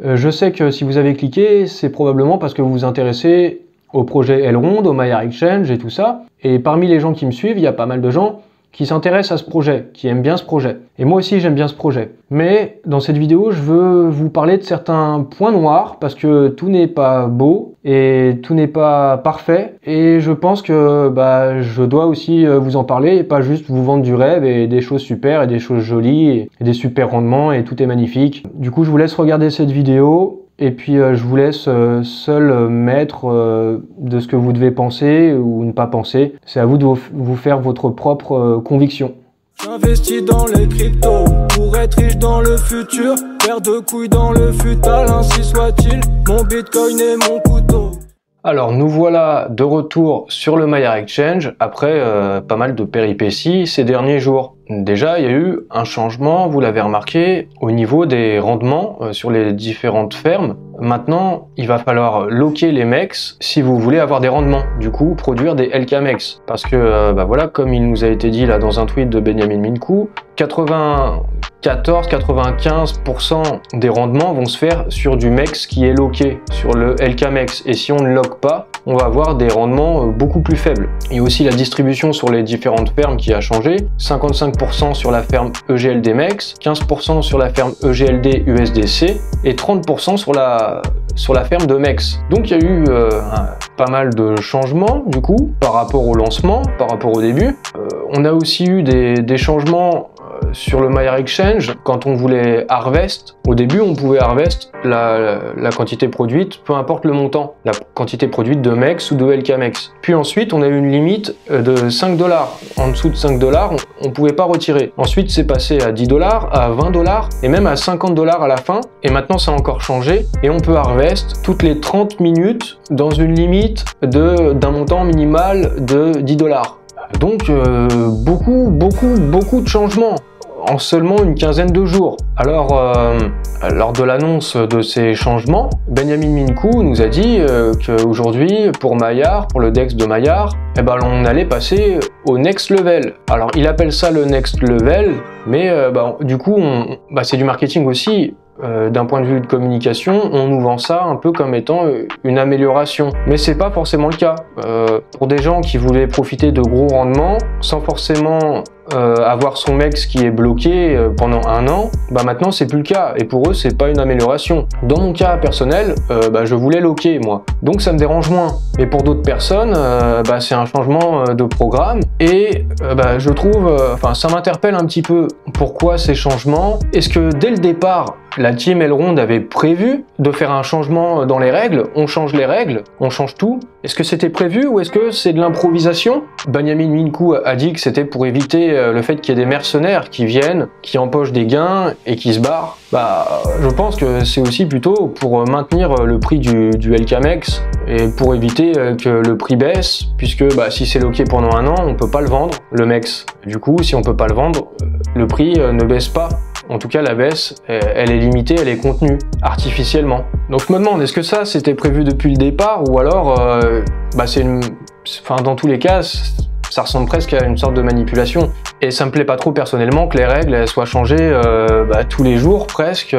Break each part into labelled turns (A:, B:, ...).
A: Je sais que si vous avez cliqué, c'est probablement parce que vous vous intéressez au projet Elrond, au Maillard Exchange et tout ça. Et parmi les gens qui me suivent, il y a pas mal de gens qui s'intéressent à ce projet, qui aiment bien ce projet. Et moi aussi, j'aime bien ce projet. Mais dans cette vidéo, je veux vous parler de certains points noirs parce que tout n'est pas beau et tout n'est pas parfait. Et je pense que je dois aussi vous en parler et pas juste vous vendre du rêve et des choses super et des choses jolies et des super rendements et tout est magnifique. Du coup, je vous laisse regarder cette vidéo. Et puis je vous laisse seul maître de ce que vous devez penser ou ne pas penser. C'est à vous de vous faire votre propre conviction.
B: J'investis dans les cryptos pour être riche dans le futur. Paire de couilles dans le futal, ainsi soit-il. Mon bitcoin est mon couteau.
A: Alors nous voilà de retour sur le Maillard Exchange après pas mal de péripéties ces derniers jours. Déjà, il y a eu un changement, vous l'avez remarqué, au niveau des rendements sur les différentes fermes. Maintenant, il va falloir loquer les MEX si vous voulez avoir des rendements, du coup produire des LKMEX. Parce que, voilà, comme il nous a été dit là dans un tweet de Benjamin Minkou, 94-95% des rendements vont se faire sur du MEX qui est loqué, sur le LKMEX. Et si on ne loque pas, on va avoir des rendements beaucoup plus faibles. Il y a aussi la distribution sur les différentes fermes qui a changé. 55% sur la ferme EGLD MEX, 15% sur la ferme EGLD USDC et 30% sur la ferme de MEX. Donc il y a eu pas mal de changements du coup par rapport au lancement, par rapport au début. On a aussi eu des changements sur le Maillard Exchange. Quand on voulait harvest, au début on pouvait harvest la quantité produite, peu importe le montant, la quantité produite de MEX ou de LKMEX. Puis ensuite on a eu une limite de 5 $. En dessous de 5 $, on pouvait pas retirer. Ensuite c'est passé à 10 $, à 20 $ et même à 50 $ à la fin. Et maintenant ça a encore changé et on peut harvest toutes les 30 minutes dans une limite d'un montant minimal de 10 $. Donc beaucoup de changements en seulement une quinzaine de jours. Alors, lors de l'annonce de ces changements, Benjamin Minkou nous a dit qu'aujourd'hui, pour Maillard, pour le DEX de Maillard, on allait passer au next level. Alors, il appelle ça le next level, mais du coup, c'est du marketing aussi. D'un point de vue de communication, on nous vend ça un peu comme étant une amélioration. Mais c'est pas forcément le cas. Pour des gens qui voulaient profiter de gros rendements, sans forcément avoir son MEX qui est bloqué pendant un an, maintenant c'est plus le cas. Et pour eux, c'est pas une amélioration. Dans mon cas personnel, je voulais loquer moi. Donc ça me dérange moins. Mais pour d'autres personnes, c'est un changement de programme. Et je trouve, ça m'interpelle un petit peu. Pourquoi ces changements? Est-ce que dès le départ, la team Elrond avait prévu de faire un changement dans les règles? On change les règles, on change tout. Est-ce que c'était prévu ou est-ce que c'est de l'improvisation? Benjamin Minkou a dit que c'était pour éviter le fait qu'il y ait des mercenaires qui viennent, qui empochent des gains et qui se barrent. Je pense que c'est aussi plutôt pour maintenir le prix du LKMEX et pour éviter que le prix baisse, puisque si c'est loqué pendant un an, on peut pas le vendre, le MEX. Du coup, si on peut pas le vendre, le prix ne baisse pas. En tout cas, la baisse, elle est limitée, elle est contenue artificiellement. Donc je me demande, est-ce que ça c'était prévu depuis le départ ou alors, dans tous les cas, ça ressemble presque à une sorte de manipulation. Et ça me plaît pas trop personnellement que les règles elles soient changées tous les jours presque.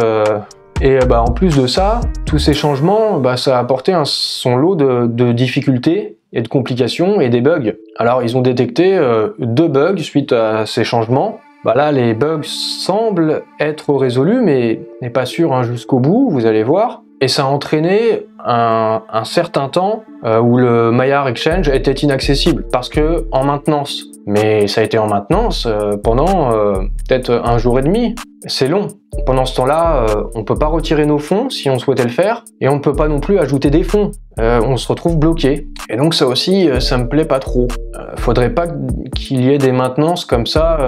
A: Et en plus de ça, tous ces changements, ça a apporté son lot de difficultés et de complications et des bugs. Alors ils ont détecté 2 bugs suite à ces changements. Là, les bugs semblent être résolus, mais n'est pas sûr jusqu'au bout, vous allez voir. Et ça a entraîné un certain temps où le Maillard Exchange était inaccessible, parce que en maintenance. Mais ça a été en maintenance pendant peut-être 1 jour et demi. C'est long. Pendant ce temps-là, on peut pas retirer nos fonds si on souhaitait le faire, et on peut pas non plus ajouter des fonds. On se retrouve bloqué. Et donc ça aussi, ça me plaît pas trop. Faudrait pas qu'il y ait des maintenances comme ça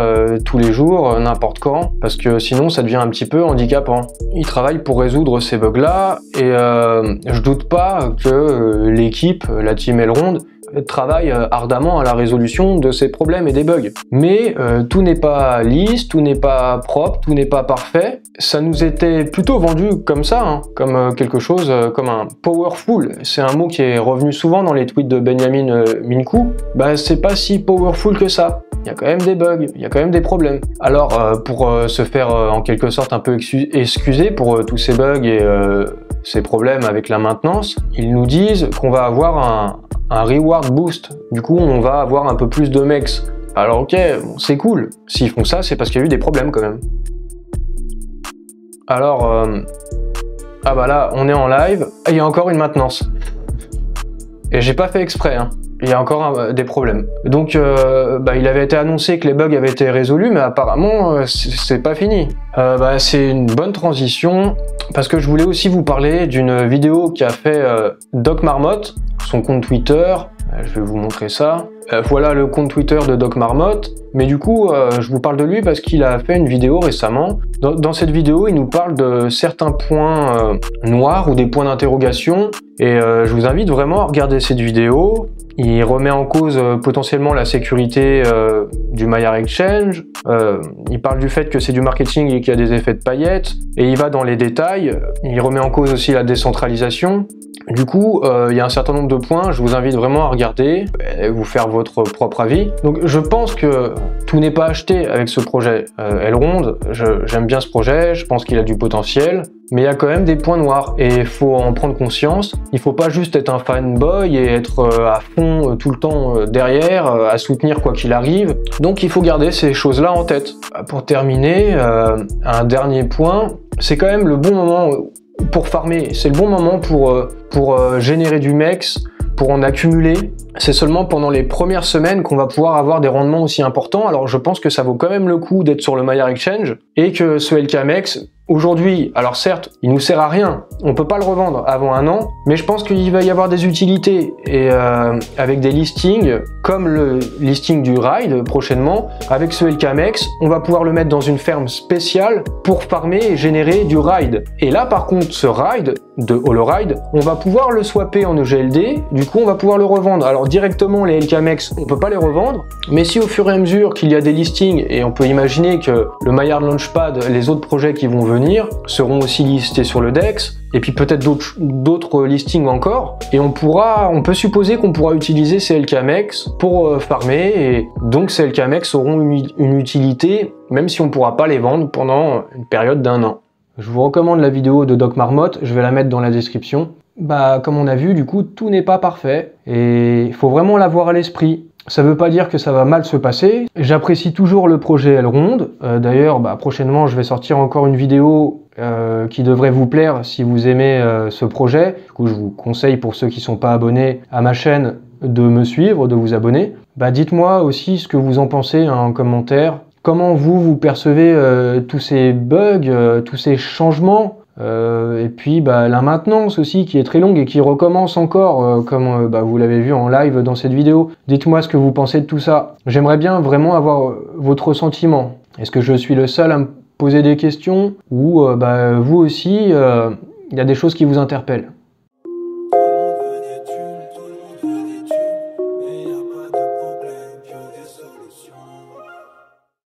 A: tous les jours, n'importe quand, parce que sinon ça devient un petit peu handicapant. Ils travaillent pour résoudre ces bugs-là, et je doute pas que l'équipe, la team Elrond, travaille ardemment à la résolution de ces problèmes et des bugs. Mais tout n'est pas lisse, tout n'est pas propre, tout n'est pas parfait. Ça nous était plutôt vendu comme ça, comme quelque chose, comme un powerful. C'est un mot qui est revenu souvent dans les tweets de Benjamin Minkou. C'est pas si powerful que ça. y a quand même des bugs, il y a quand même des problèmes. Alors pour se faire en quelque sorte un peu excuser pour tous ces bugs et ces problèmes avec la maintenance, ils nous disent qu'on va avoir un reward boost. Du coup, on va avoir un peu plus de mecs. Alors ok, bon, c'est cool. S'ils font ça, c'est parce qu'il y a eu des problèmes quand même. Alors, ah bah là, on est en live, il y a encore une maintenance. Et j'ai pas fait exprès, hein. Il y a encore des problèmes. Donc, il avait été annoncé que les bugs avaient été résolus, mais apparemment, c'est pas fini. C'est une bonne transition, parce que je voulais aussi vous parler d'une vidéo qu'a fait Doc Marmotte, son compte Twitter. Je vais vous montrer ça. Voilà le compte Twitter de Doc Marmotte. Mais du coup, je vous parle de lui parce qu'il a fait une vidéo récemment. Dans cette vidéo, il nous parle de certains points noirs ou des points d'interrogation. Et je vous invite vraiment à regarder cette vidéo. Il remet en cause potentiellement la sécurité du Maillard Exchange. Il parle du fait que c'est du marketing et qu'il y a des effets de paillettes. Et il va dans les détails. Il remet en cause aussi la décentralisation. Du coup, il y a un certain nombre de points, je vous invite vraiment à regarder et vous faire votre propre avis. Donc je pense que tout n'est pas acheté avec ce projet Elrond. J'aime bien ce projet, je pense qu'il a du potentiel, mais il y a quand même des points noirs et il faut en prendre conscience. Il faut pas juste être un fanboy et être à fond tout le temps derrière, à soutenir quoi qu'il arrive. Donc il faut garder ces choses-là en tête. Pour terminer, un dernier point, c'est quand même le bon moment pour farmer, c'est le bon moment pour générer du MEX, pour en accumuler. C'est seulement pendant les premières semaines qu'on va pouvoir avoir des rendements aussi importants. Alors je pense que ça vaut quand même le coup d'être sur le Maillard Exchange et que ce LKMX, aujourd'hui, alors certes, il nous sert à rien, on peut pas le revendre avant un an, mais je pense qu'il va y avoir des utilités et avec des listings, comme le listing du ride prochainement, avec ce LKMX, on va pouvoir le mettre dans une ferme spéciale pour farmer et générer du ride. Et là par contre, ce ride de HoloRide, on va pouvoir le swapper en EGLD, du coup on va pouvoir le revendre. Alors directement les LKMX, on peut pas les revendre, mais si au fur et à mesure qu'il y a des listings, et on peut imaginer que le Maillard Launchpad, les autres projets qui vont venir, seront aussi listés sur le DEX, et puis peut-être d'autres listings encore, et on peut supposer qu'on pourra utiliser ces LKMX pour farmer, et donc ces LKMX auront une utilité, même si on pourra pas les vendre pendant une période d'un an. Je vous recommande la vidéo de Doc Marmotte, je vais la mettre dans la description. Comme on a vu, du coup, tout n'est pas parfait, et il faut vraiment l'avoir à l'esprit. Ça veut pas dire que ça va mal se passer. J'apprécie toujours le projet Elrond. D'ailleurs, prochainement, je vais sortir encore une vidéo qui devrait vous plaire si vous aimez ce projet. Du coup, je vous conseille pour ceux qui sont pas abonnés à ma chaîne de me suivre, de vous abonner. Dites-moi aussi ce que vous en pensez en commentaire. Comment vous percevez tous ces bugs, tous ces changements et puis la maintenance aussi qui est très longue et qui recommence encore comme vous l'avez vu en live dans cette vidéo. Dites-moi ce que vous pensez de tout ça. J'aimerais bien vraiment avoir votre sentiment. Est-ce que je suis le seul à me poser des questions ou vous aussi il y a des choses qui vous interpellent?